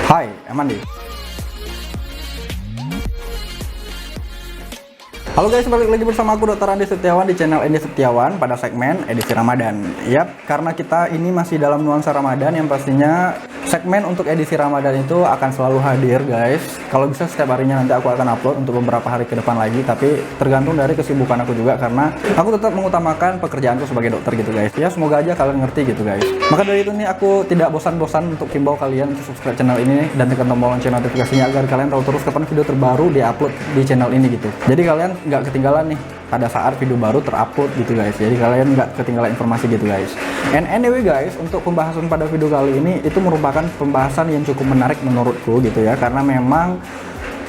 Hai, Amandi. Halo guys, balik lagi bersama aku Dr. Andi Setiawan di channel Andi Setiawan pada segmen edisi Ramadan. Yap, karena kita ini masih dalam nuansa Ramadan yang pastinya segmen untuk edisi Ramadan itu akan selalu hadir guys. Kalau bisa setiap harinya nanti aku akan upload untuk beberapa hari ke depan lagi, tapi tergantung dari kesibukan aku juga karena aku tetap mengutamakan pekerjaanku sebagai dokter gitu guys. Ya semoga aja kalian ngerti gitu guys. Maka dari itu nih aku tidak bosan-bosan untuk himbau kalian untuk subscribe channel ini dan tekan tombol lonceng notifikasinya agar kalian tahu terus kapan video terbaru diupload di channel ini gitu. Jadi kalian nggak ketinggalan nih pada saat video baru terupload gitu guys. Jadi kalian nggak ketinggalan informasi gitu guys. And anyway guys, untuk pembahasan pada video kali ini itu merupakan pembahasan yang cukup menarik menurutku gitu ya, karena memang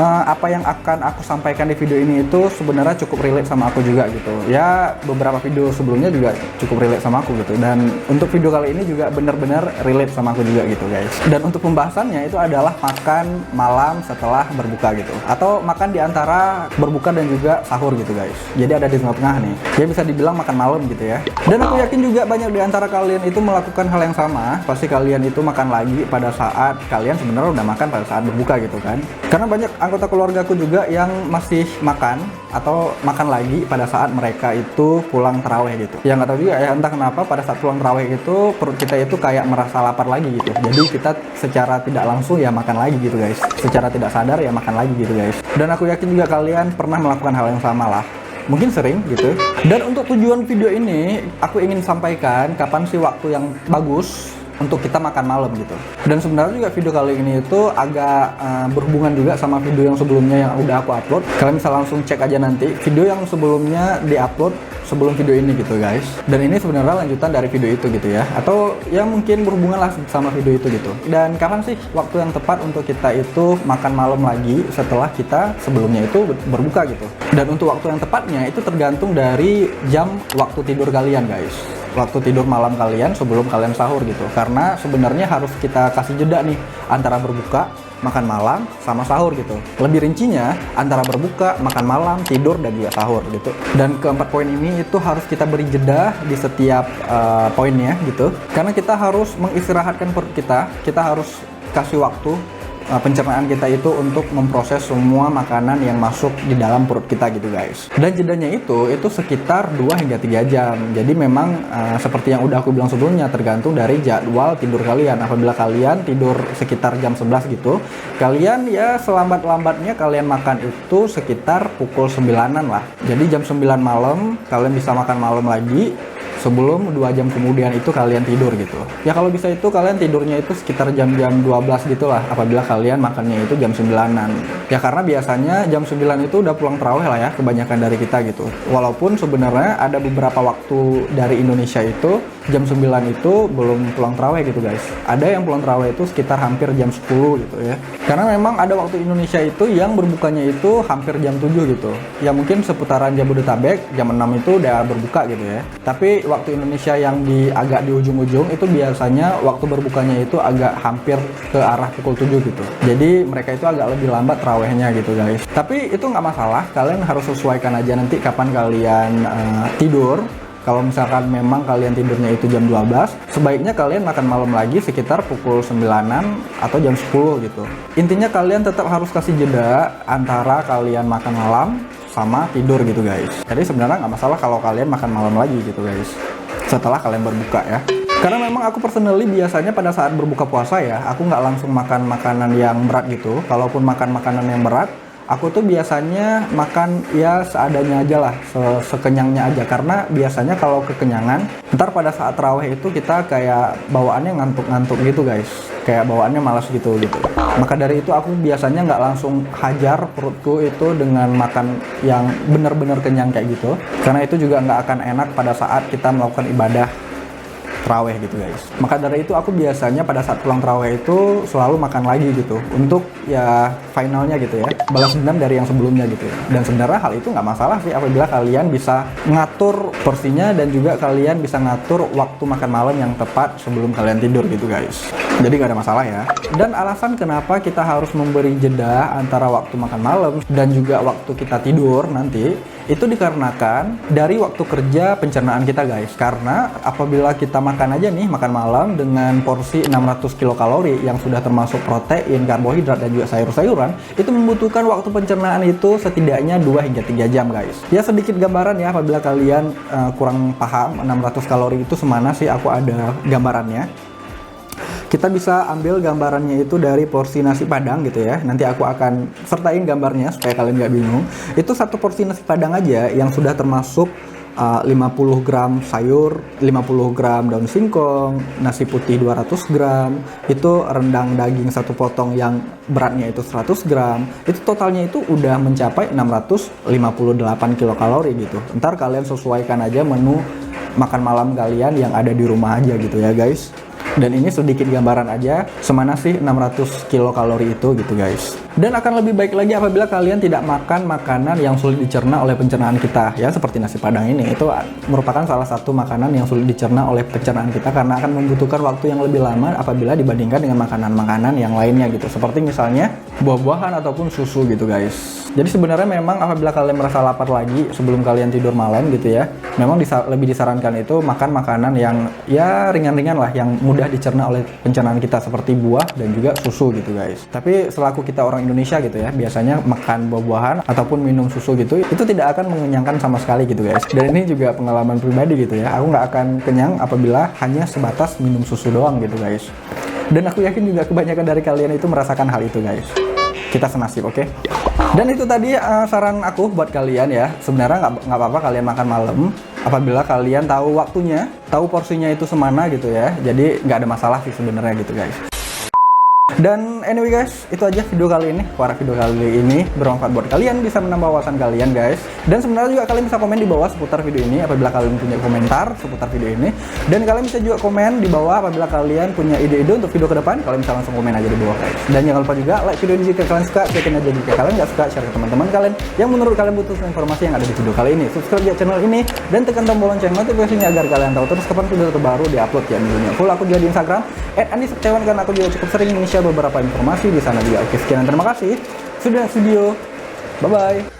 apa yang akan aku sampaikan di video ini itu sebenarnya cukup relate sama aku juga gitu ya. Beberapa video sebelumnya juga cukup relate sama aku gitu, dan untuk video kali ini juga benar-benar relate sama aku juga gitu guys. Dan untuk pembahasannya itu adalah makan malam setelah berbuka gitu, atau makan di antara berbuka dan juga sahur gitu guys. Jadi ada di tengah-tengah nih, ya bisa dibilang makan malam gitu ya. Dan aku yakin juga banyak di antara kalian itu melakukan hal yang sama. Pasti kalian itu makan lagi pada saat kalian sebenarnya udah makan pada saat berbuka gitu kan. Karena banyak anggota keluargaku juga yang masih makan atau makan lagi pada saat mereka itu pulang taraweh gitu. Yang nggak tahu juga ya, entah kenapa pada saat pulang taraweh itu perut kita itu kayak merasa lapar lagi gitu. Jadi kita secara tidak langsung ya makan lagi gitu guys. Secara tidak sadar ya makan lagi gitu guys. Dan aku yakin juga kalian pernah melakukan hal yang sama lah. Mungkin sering gitu. Dan untuk tujuan video ini aku ingin sampaikan kapan sih waktu yang bagus untuk kita makan malam gitu. Dan sebenarnya juga video kali ini itu agak berhubungan juga sama video yang sebelumnya yang udah aku upload. Kalian bisa langsung cek aja nanti video yang sebelumnya diupload sebelum video ini gitu guys. Dan ini sebenarnya lanjutan dari video itu gitu ya, atau ya mungkin berhubungan lah sama video itu gitu. Dan kapan sih waktu yang tepat untuk kita itu makan malam lagi setelah kita sebelumnya itu berbuka gitu. Dan untuk waktu yang tepatnya itu tergantung dari jam waktu tidur kalian guys, waktu tidur malam kalian sebelum kalian sahur gitu. Karena sebenarnya harus kita kasih jeda nih antara berbuka, makan malam, sama sahur gitu. Lebih rincinya antara berbuka, makan malam, tidur, dan juga sahur gitu. Dan keempat poin ini itu harus kita beri jeda di setiap poinnya gitu. Karena kita harus mengistirahatkan perut kita harus kasih waktu pencernaan kita itu untuk memproses semua makanan yang masuk di dalam perut kita gitu guys. Dan jedanya itu sekitar 2 hingga 3 jam. Jadi memang seperti yang udah aku bilang sebelumnya, tergantung dari jadwal tidur kalian. Apabila kalian tidur sekitar jam 11 gitu, kalian ya selambat-lambatnya kalian makan itu sekitar pukul 9-an lah. Jadi jam 9 malam kalian bisa makan malam lagi sebelum 2 jam kemudian itu kalian tidur gitu. Ya kalau bisa itu kalian tidurnya itu sekitar jam-jam 12 gitulah apabila kalian makannya itu jam 9-an. Ya karena biasanya jam 9 itu udah pulang tarawih lah ya kebanyakan dari kita gitu. Walaupun sebenarnya ada beberapa waktu dari Indonesia itu jam 9 itu belum pulang tarawih gitu guys. Ada yang pulang tarawih itu sekitar hampir jam 10 gitu ya. Karena memang ada waktu Indonesia itu yang berbukanya itu hampir jam 7 gitu. Ya mungkin seputaran Jabodetabek jam 6 itu udah berbuka gitu ya. Tapi waktu Indonesia yang agak di ujung-ujung itu biasanya waktu berbukanya itu agak hampir ke arah pukul 7 gitu. Jadi mereka itu agak lebih lambat tarawehnya gitu guys. Tapi itu nggak masalah, kalian harus sesuaikan aja nanti kapan kalian tidur. Kalau misalkan memang kalian tidurnya itu jam 12, sebaiknya kalian makan malam lagi sekitar pukul 9-an atau jam 10 gitu. Intinya kalian tetap harus kasih jeda antara kalian makan malam sama tidur gitu guys. Jadi sebenarnya nggak masalah kalau kalian makan malam lagi gitu guys setelah kalian berbuka ya. Karena memang aku personally biasanya pada saat berbuka puasa ya, aku nggak langsung makan makanan yang berat gitu. Kalaupun makan makanan yang berat, aku tuh biasanya makan ya seadanya aja lah, sekenyangnya aja. Karena biasanya kalau kekenyangan, ntar pada saat tarawih itu kita kayak bawaannya ngantuk-ngantuk gitu guys. Kayak bawaannya malas gitu. Maka dari itu aku biasanya nggak langsung hajar perutku itu dengan makan yang benar-benar kenyang kayak gitu. Karena itu juga nggak akan enak pada saat kita melakukan ibadah taraweh gitu guys. Maka dari itu aku biasanya pada saat pulang taraweh itu selalu makan lagi gitu untuk ya finalnya gitu ya, balas dendam dari yang sebelumnya gitu ya. Dan sebenarnya hal itu nggak masalah sih apabila kalian bisa ngatur porsinya dan juga kalian bisa ngatur waktu makan malam yang tepat sebelum kalian tidur gitu guys. Jadi nggak ada masalah ya. Dan alasan kenapa kita harus memberi jeda antara waktu makan malam dan juga waktu kita tidur nanti Itu dikarenakan dari waktu kerja pencernaan kita guys. Karena apabila kita makan aja nih, makan malam dengan porsi 600 kilokalori yang sudah termasuk protein, karbohidrat, dan juga sayur-sayuran, itu membutuhkan waktu pencernaan itu setidaknya 2 hingga 3 jam guys. Ya sedikit gambaran ya, apabila kalian kurang paham 600 kalori itu semana sih, aku ada gambarannya. Kita bisa ambil gambarannya itu dari porsi nasi padang gitu ya. Nanti aku akan sertain gambarnya supaya kalian nggak bingung. Itu satu porsi nasi padang aja yang sudah termasuk 50 gram sayur, 50 gram daun singkong, nasi putih 200 gram, itu rendang daging satu potong yang beratnya itu 100 gram. Itu totalnya itu udah mencapai 658 kilokalori gitu. Ntar kalian sesuaikan aja menu makan malam kalian yang ada di rumah aja gitu ya guys. Dan ini sedikit gambaran aja semana sih 600 kilokalori itu gitu guys. Dan akan lebih baik lagi apabila kalian tidak makan makanan yang sulit dicerna oleh pencernaan kita ya, seperti nasi padang ini. Itu merupakan salah satu makanan yang sulit dicerna oleh pencernaan kita karena akan membutuhkan waktu yang lebih lama apabila dibandingkan dengan makanan-makanan yang lainnya gitu. Seperti misalnya buah-buahan ataupun susu gitu guys. Jadi sebenarnya memang apabila kalian merasa lapar lagi sebelum kalian tidur malam gitu ya, memang lebih disarankan itu makan makanan yang ya ringan-ringan lah, yang mudah dicerna oleh pencernaan kita seperti buah dan juga susu gitu guys. Tapi selaku kita orang Indonesia gitu ya, biasanya makan buah-buahan ataupun minum susu gitu, itu tidak akan mengenyangkan sama sekali gitu guys. Dan ini juga pengalaman pribadi gitu ya, aku nggak akan kenyang apabila hanya sebatas minum susu doang gitu guys. Dan aku yakin juga kebanyakan dari kalian itu merasakan hal itu guys. Kita senasib, oke? Dan itu tadi saran aku buat kalian ya. Sebenarnya nggak apa-apa kalian makan malam apabila kalian tahu waktunya, tahu porsinya itu semana gitu ya. Jadi nggak ada masalah sih sebenarnya gitu guys. Dan anyway guys, itu aja video kali ini. Harap video kali ini bermanfaat buat kalian, bisa menambah wawasan kalian guys. Dan sebenarnya juga kalian bisa komen di bawah seputar video ini apabila kalian punya komentar seputar video ini. Dan kalian bisa juga komen di bawah apabila kalian punya ide-ide untuk video ke depan. Kalian bisa langsung komen aja di bawah guys. Dan jangan lupa juga like video ini jika kalian suka, share aja jika kalian nggak suka, share ke teman-teman kalian yang menurut kalian butuh informasi yang ada di video kali ini. Subscribe ya channel ini dan tekan tombol lonceng notifikasinya agar kalian tahu terus kapan video terbaru diupload ya videonya. Full aku juga di Instagram @andisetiawan karena aku juga cukup sering share beberapa informasi di sana juga. Oke, sekian dan terima kasih sudah video. Bye bye.